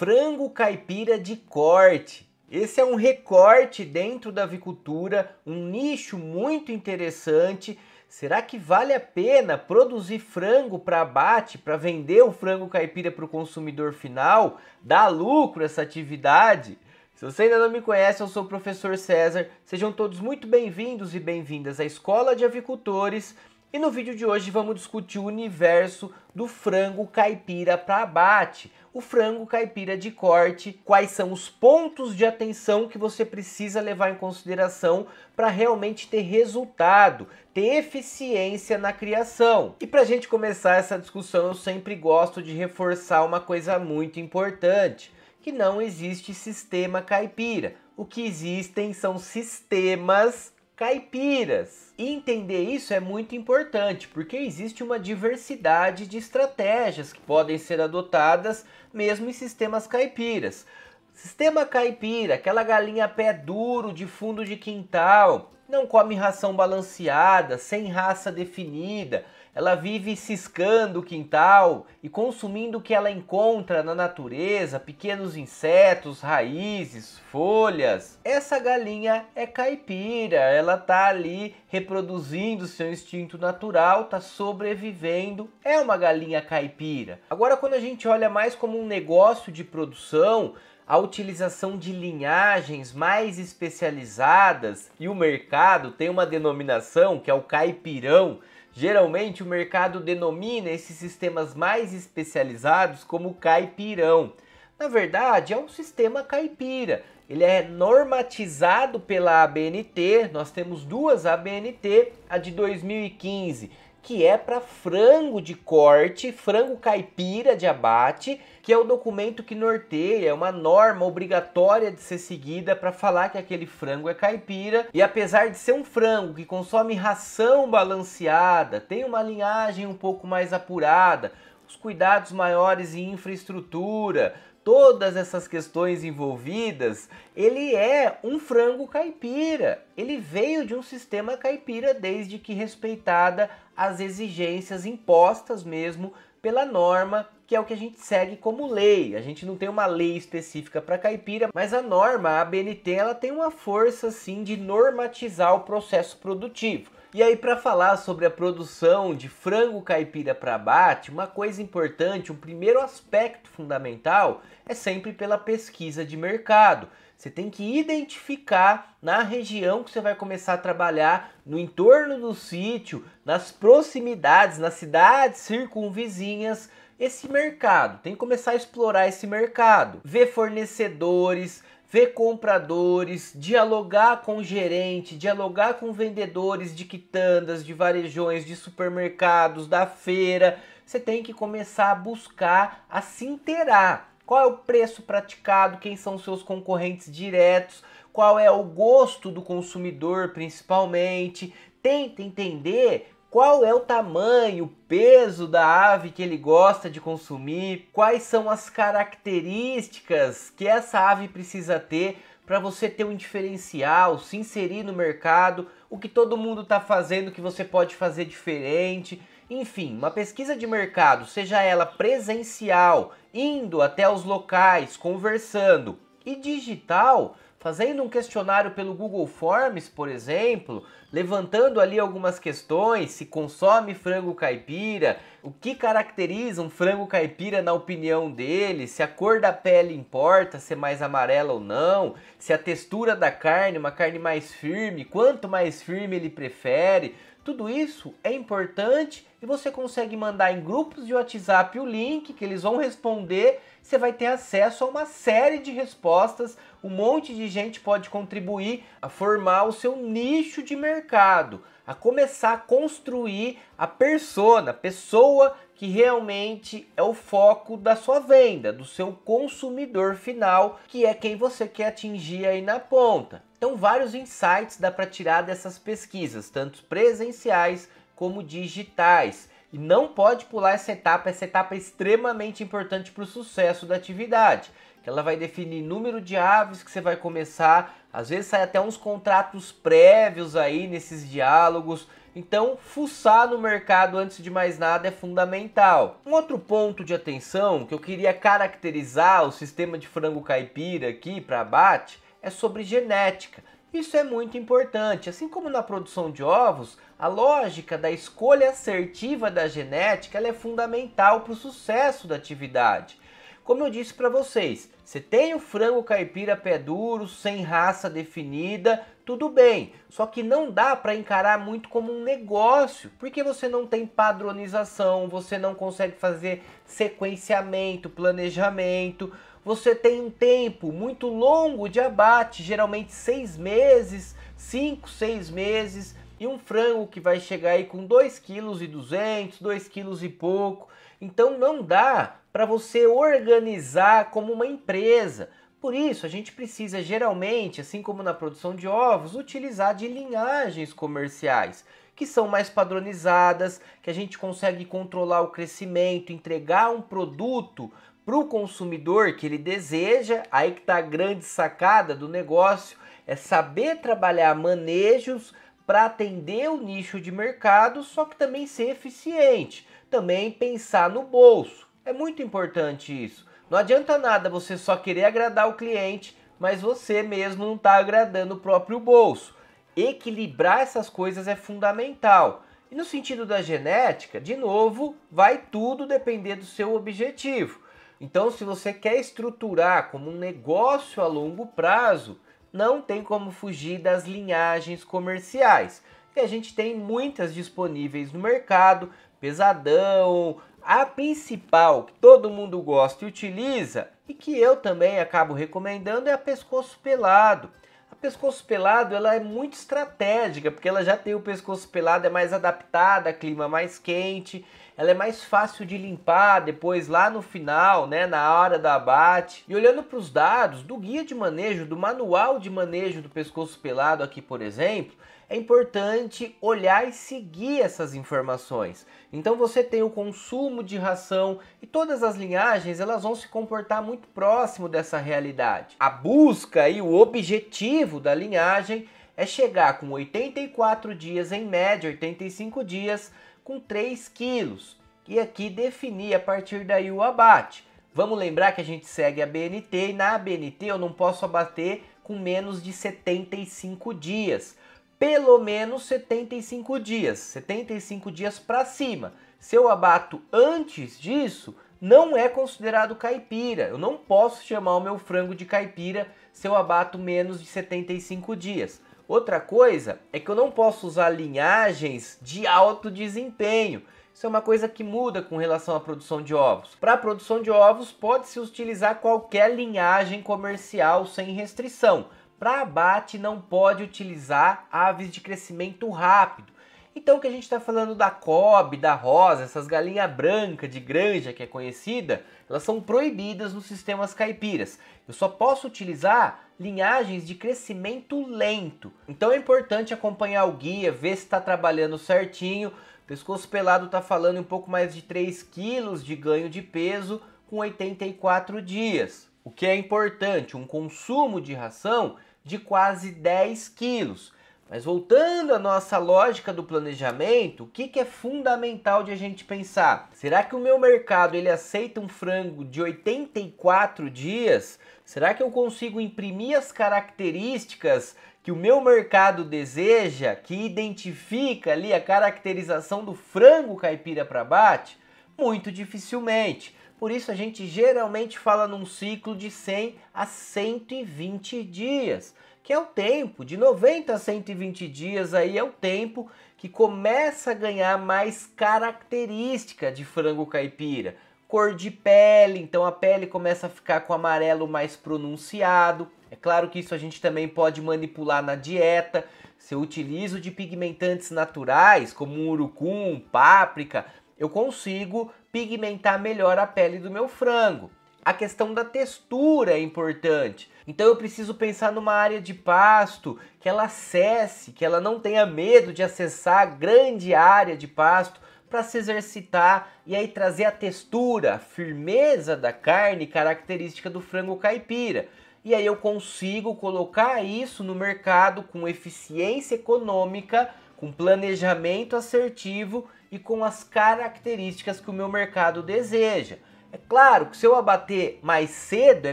frango caipira de corte. Esse é um recorte dentro da avicultura, um nicho muito interessante. Será que vale a pena produzir frango para abate, para vender o frango caipira para o consumidor final? Dá lucro essa atividade? Se você ainda não me conhece, eu sou o professor César. Sejam todos muito bem-vindos e bem-vindas à Escola de Avicultores. E no vídeo de hoje vamos discutir o universo do frango caipira para abate, o frango caipira de corte, quais são os pontos de atenção que você precisa levar em consideração para realmente ter resultado, ter eficiência na criação. E para a gente começar essa discussão, eu sempre gosto de reforçar uma coisa muito importante, que não existe sistema caipira. O que existem são sistemas caipiras. E entender isso é muito importante, porque existe uma diversidade de estratégias que podem ser adotadas mesmo em sistemas caipiras. Sistema caipira, aquela galinha pé duro de fundo de quintal, não come ração balanceada, sem raça definida, ela vive ciscando o quintal e consumindo o que ela encontra na natureza, pequenos insetos, raízes, folhas. Essa galinha é caipira, ela tá ali reproduzindo seu instinto natural, tá sobrevivendo, é uma galinha caipira. Agora, quando a gente olha mais como um negócio de produção, a utilização de linhagens mais especializadas, e o mercado tem uma denominação que é o caipirão. Geralmente o mercado denomina esses sistemas mais especializados como caipirão. Na verdade, é um sistema caipira. Ele é normatizado pela ABNT. Nós temos duas ABNT, a de 2015, que é para frango de corte, frango caipira de abate, que é o documento que norteia, é uma norma obrigatória de ser seguida para falar que aquele frango é caipira. E apesar de ser um frango que consome ração balanceada, tem uma linhagem um pouco mais apurada, os cuidados maiores em infraestrutura, todas essas questões envolvidas, ele é um frango caipira. Ele veio de um sistema caipira desde que respeitada as exigências impostas mesmo pela norma, que é o que a gente segue como lei. A gente não tem uma lei específica para caipira, mas a norma, a ABNT, ela tem uma força assim de normatizar o processo produtivo. E aí, para falar sobre a produção de frango caipira para abate, uma coisa importante, um primeiro aspecto fundamental é sempre pela pesquisa de mercado. Você tem que identificar na região que você vai começar a trabalhar, no entorno do sítio, nas proximidades, nas cidades circunvizinhas, esse mercado. Tem que começar a explorar esse mercado, ver fornecedores, ver compradores, dialogar com o gerente, dialogar com vendedores de quitandas, de varejões, de supermercados, da feira. Você tem que começar a buscar, a se inteirar. Qual é o preço praticado, quem são os seus concorrentes diretos, qual é o gosto do consumidor principalmente. Tenta entender qual é o tamanho, o peso da ave que ele gosta de consumir, quais são as características que essa ave precisa ter para você ter um diferencial, se inserir no mercado, o que todo mundo está fazendo que você pode fazer diferente. Enfim, uma pesquisa de mercado, seja ela presencial, indo até os locais, conversando, e digital, fazendo um questionário pelo Google Forms, por exemplo, levantando ali algumas questões, se consome frango caipira, o que caracteriza um frango caipira na opinião dele, se a cor da pele importa, se é mais amarela ou não, se a textura da carne, uma carne mais firme, quanto mais firme ele prefere. Tudo isso é importante e você consegue mandar em grupos de WhatsApp o link que eles vão responder. Você vai ter acesso a uma série de respostas, um monte de gente pode contribuir a formar o seu nicho de mercado, a começar a construir a persona, a pessoa que realmente é o foco da sua venda, do seu consumidor final, que é quem você quer atingir aí na ponta. Então, vários insights dá para tirar dessas pesquisas, tanto presenciais como digitais. E não pode pular essa etapa é extremamente importante para o sucesso da atividade, que ela vai definir número de aves que você vai começar, às vezes sai até uns contratos prévios aí nesses diálogos, Então, fuçar no mercado antes de mais nada é fundamental. Um outro ponto de atenção que eu queria caracterizar o sistema de frango caipira aqui para abate é sobre genética. Isso é muito importante. Assim como na produção de ovos, a lógica da escolha assertiva da genética ela é fundamental para o sucesso da atividade. Como eu disse para vocês, você tem o frango caipira pé duro, sem raça definida, tudo bem. Só que não dá para encarar muito como um negócio, porque você não tem padronização, você não consegue fazer sequenciamento, planejamento. Você tem um tempo muito longo de abate, geralmente 6 meses, 5, 6 meses, e um frango que vai chegar aí com 2,2 kg, 2 kg e pouco. Então não dá para você organizar como uma empresa. Por isso, a gente precisa geralmente, assim como na produção de ovos, utilizar de linhagens comerciais, que são mais padronizadas, que a gente consegue controlar o crescimento, entregar um produto para o consumidor que ele deseja. Aí que está a grande sacada do negócio, é saber trabalhar manejos para atender o nicho de mercado, só que também ser eficiente, também pensar no bolso. É muito importante isso. Não adianta nada você só querer agradar o cliente, mas você mesmo não está agradando o próprio bolso. Equilibrar essas coisas é fundamental. E no sentido da genética, de novo, vai tudo depender do seu objetivo. Então, se você quer estruturar como um negócio a longo prazo, não tem como fugir das linhagens comerciais. E a gente tem muitas disponíveis no mercado, pesadão. A principal que todo mundo gosta e utiliza, e que eu também acabo recomendando, é a pescoço pelado. A pescoço pelado ela é muito estratégica, porque ela já tem o pescoço pelado, é mais adaptada a clima mais quente, ela é mais fácil de limpar depois lá no final, né, na hora do abate. E olhando para os dados do guia de manejo, do manual de manejo do pescoço pelado aqui, por exemplo, é importante olhar e seguir essas informações. Então você tem o consumo de ração e todas as linhagens elas vão se comportar muito próximo dessa realidade. A busca e o objetivo da linhagem é chegar com 84 dias, em média 85 dias, com 3 quilos. E aqui definir a partir daí o abate. Vamos lembrar que a gente segue a BNT e na BNT eu não posso abater com menos de 75 dias. Pelo menos 75 dias para cima. Se eu abato antes disso, não é considerado caipira. Eu não posso chamar o meu frango de caipira se eu abato menos de 75 dias. Outra coisa é que eu não posso usar linhagens de alto desempenho. Isso é uma coisa que muda com relação à produção de ovos. Para a produção de ovos, pode-se utilizar qualquer linhagem comercial sem restrição. Para abate não pode utilizar aves de crescimento rápido. Então o que a gente está falando da Kobe, da Rosa, essas galinhas brancas de granja que é conhecida, elas são proibidas nos sistemas caipiras. Eu só posso utilizar linhagens de crescimento lento. Então é importante acompanhar o guia, ver se está trabalhando certinho. Pescoço pelado está falando um pouco mais de 3 quilos de ganho de peso com 84 dias. O que é importante, um consumo de ração de quase 10 quilos. Mas voltando à nossa lógica do planejamento, o que é fundamental de a gente pensar? Será que o meu mercado ele aceita um frango de 84 dias? Será que eu consigo imprimir as características que o meu mercado deseja, que identifica ali a caracterização do frango caipira para abate? Muito dificilmente. Por isso a gente geralmente fala num ciclo de 100 a 120 dias, que é o tempo, de 90 a 120 dias aí é o tempo que começa a ganhar mais característica de frango caipira. Cor de pele, então a pele começa a ficar com amarelo mais pronunciado. É claro que isso a gente também pode manipular na dieta. Se eu utilizo de pigmentantes naturais, como um urucum, páprica, eu consigo pigmentar melhor a pele do meu frango. A questão da textura é importante. Então eu preciso pensar numa área de pasto que ela acesse, que ela não tenha medo de acessar a grande área de pasto para se exercitar e aí trazer a textura, a firmeza da carne característica do frango caipira. E aí eu consigo colocar isso no mercado com eficiência econômica, com planejamento assertivo e com as características que o meu mercado deseja. É claro que se eu abater mais cedo é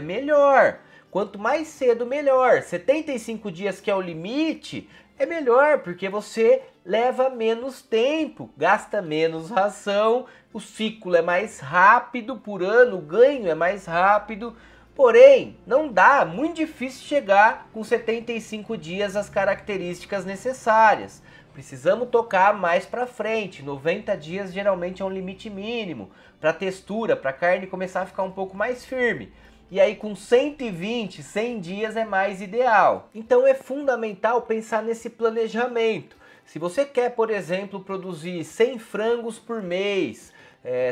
melhor. Quanto mais cedo, melhor. 75 dias, que é o limite, é melhor, porque você leva menos tempo, gasta menos ração, o ciclo é mais rápido por ano, o ganho é mais rápido. Porém, não dá, muito difícil chegar com 75 dias às características necessárias. Precisamos tocar mais para frente, 90 dias geralmente é um limite mínimo, para a textura, para a carne começar a ficar um pouco mais firme. E aí com 120, 100 dias é mais ideal. Então é fundamental pensar nesse planejamento. Se você quer, por exemplo, produzir 100 frangos por mês,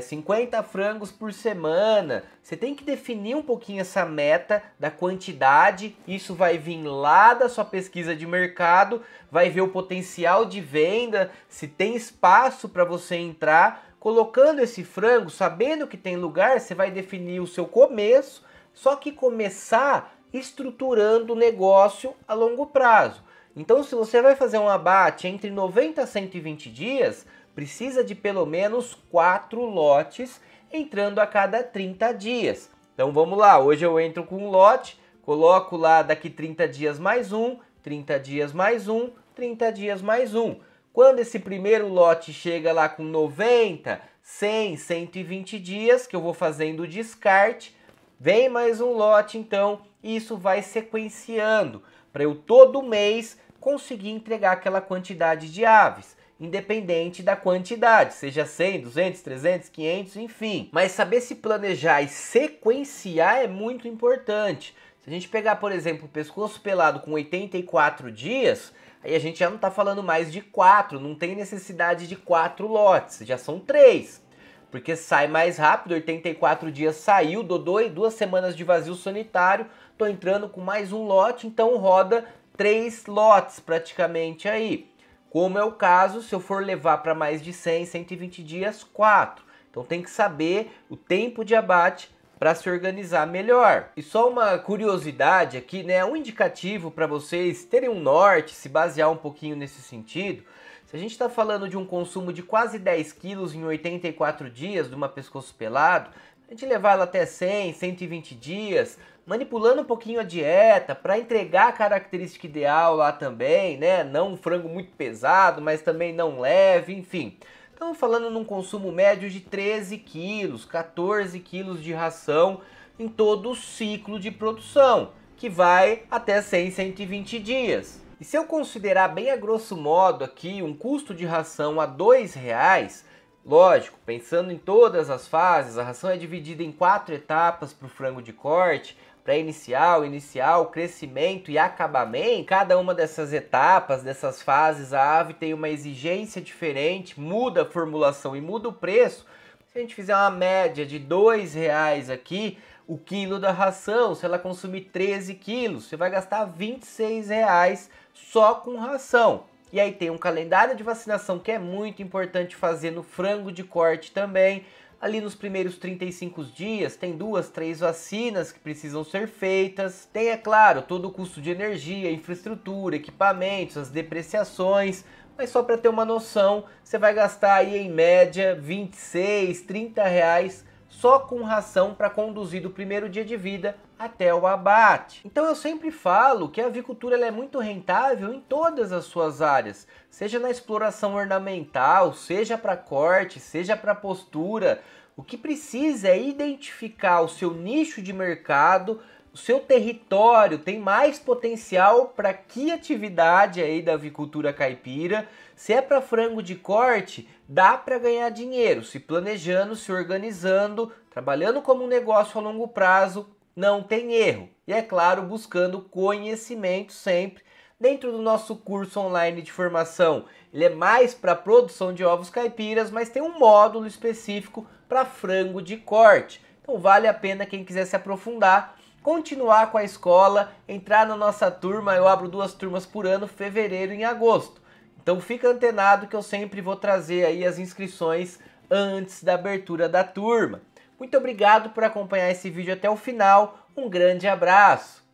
50 frangos por semana, você tem que definir um pouquinho essa meta da quantidade. Isso vai vir lá da sua pesquisa de mercado, vai ver o potencial de venda, se tem espaço para você entrar. Colocando esse frango, sabendo que tem lugar, você vai definir o seu começo, só que começar estruturando o negócio a longo prazo. Então, se você vai fazer um abate entre 90 a 120 dias, precisa de pelo menos 4 lotes entrando a cada 30 dias. Então vamos lá, hoje eu entro com um lote, coloco lá daqui 30 dias mais um, 30 dias mais um, 30 dias mais um. Quando esse primeiro lote chega lá com 90, 100, 120 dias, que eu vou fazendo o descarte, vem mais um lote então, e isso vai sequenciando para eu todo mês conseguir entregar aquela quantidade de aves. Independente da quantidade, seja 100, 200, 300, 500, enfim. Mas saber se planejar e sequenciar é muito importante. Se a gente pegar, por exemplo, o pescoço pelado com 84 dias, aí a gente já não está falando mais de 4, não tem necessidade de 4 lotes, já são 3. Porque sai mais rápido, 84 dias saiu, dou 2 semanas de vazio sanitário, estou entrando com mais um lote, então roda 3 lotes praticamente aí. Como é o caso, se eu for levar para mais de 100, 120 dias, 4. Então tem que saber o tempo de abate para se organizar melhor. E só uma curiosidade aqui, né? Um indicativo para vocês terem um norte, se basear um pouquinho nesse sentido. Se a gente está falando de um consumo de quase 10 quilos em 84 dias de uma pescoço pelado, a gente levar ela até 100, 120 dias, manipulando um pouquinho a dieta para entregar a característica ideal lá também, né? Não um frango muito pesado, mas também não leve, enfim. Estamos falando num consumo médio de 13 quilos, 14 quilos de ração em todo o ciclo de produção, que vai até 100, 120 dias. E se eu considerar bem a grosso modo aqui um custo de ração a R$2, lógico, pensando em todas as fases, a ração é dividida em 4 etapas para o frango de corte, pré-inicial, crescimento e acabamento. Cada uma dessas etapas, dessas fases, a ave tem uma exigência diferente, muda a formulação e muda o preço. Se a gente fizer uma média de R$2 aqui, o quilo da ração, se ela consumir 13 quilos, você vai gastar R$26 só com ração. E aí tem um calendário de vacinação que é muito importante fazer no frango de corte também. Ali nos primeiros 35 dias tem 2, 3 vacinas que precisam ser feitas. Tem, é claro, todo o custo de energia, infraestrutura, equipamentos, as depreciações. Mas só para ter uma noção, você vai gastar aí em média R$26, R$30 só com ração para conduzir do primeiro dia de vida até o abate. Então eu sempre falo que a avicultura ela é muito rentável em todas as suas áreas, seja na exploração ornamental, seja para corte, seja para postura. O que precisa é identificar o seu nicho de mercado, o seu território tem mais potencial para que atividade aí da avicultura caipira. Se é para frango de corte, dá para ganhar dinheiro, se planejando, se organizando, trabalhando como um negócio a longo prazo, não tem erro. E é claro, buscando conhecimento sempre. Dentro do nosso curso online de formação, ele é mais para produção de ovos caipiras, mas tem um módulo específico para frango de corte. Então vale a pena quem quiser se aprofundar, continuar com a escola, entrar na nossa turma. Eu abro 2 turmas por ano, fevereiro e em agosto. Então fica antenado que eu sempre vou trazer aí as inscrições antes da abertura da turma. Muito obrigado por acompanhar esse vídeo até o final. Um grande abraço!